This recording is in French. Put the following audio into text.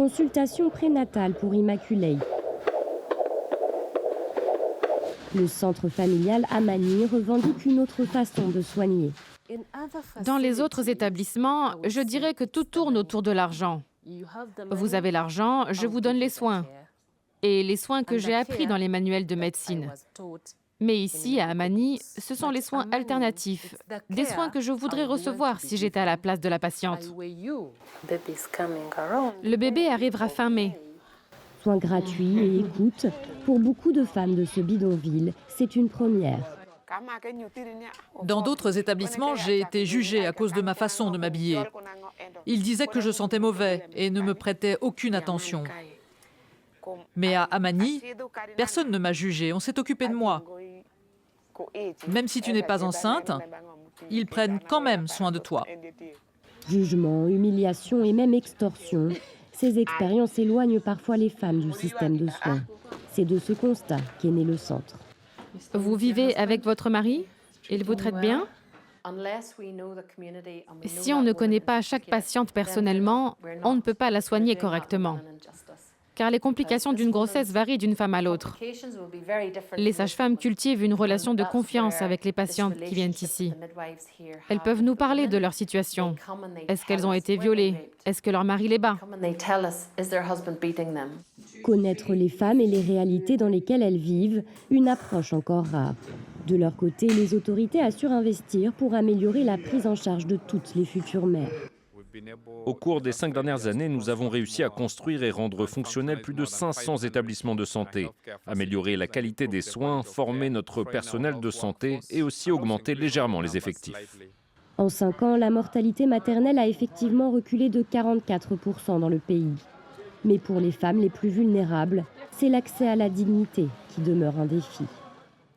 Consultation prénatale pour Immaculée. Le centre familial Amani revendique une autre façon de soigner. Dans les autres établissements, je dirais que tout tourne autour de l'argent. Vous avez l'argent, je vous donne les soins. Et les soins que j'ai appris dans les manuels de médecine. Mais ici, à Amani, ce sont les soins alternatifs, des soins que je voudrais recevoir si j'étais à la place de la patiente. Le bébé arrivera fin mai. Soins gratuits et écoute, pour beaucoup de femmes de ce bidonville, c'est une première. Dans d'autres établissements, j'ai été jugée à cause de ma façon de m'habiller. Ils disaient que je sentais mauvais et ne me prêtaient aucune attention. Mais à Amani, personne ne m'a jugée, on s'est occupé de moi. Même si tu n'es pas enceinte, ils prennent quand même soin de toi. Jugement, humiliation et même extorsion, ces expériences éloignent parfois les femmes du système de soins. C'est de ce constat qu'est né le centre. Vous vivez avec votre mari? Il vous traite bien? Si on ne connaît pas chaque patiente personnellement, on ne peut pas la soigner correctement. Car les complications d'une grossesse varient d'une femme à l'autre. Les sages-femmes cultivent une relation de confiance avec les patientes qui viennent ici. Elles peuvent nous parler de leur situation. Est-ce qu'elles ont été violées? Est-ce que leur mari les bat? Connaître les femmes et les réalités dans lesquelles elles vivent, une approche encore rare. De leur côté, les autorités assurent investir pour améliorer la prise en charge de toutes les futures mères. Au cours des 5 dernières années, nous avons réussi à construire et rendre fonctionnels plus de 500 établissements de santé, améliorer la qualité des soins, former notre personnel de santé et aussi augmenter légèrement les effectifs. En 5 ans, la mortalité maternelle a effectivement reculé de 44% dans le pays. Mais pour les femmes les plus vulnérables, c'est l'accès à la dignité qui demeure un défi.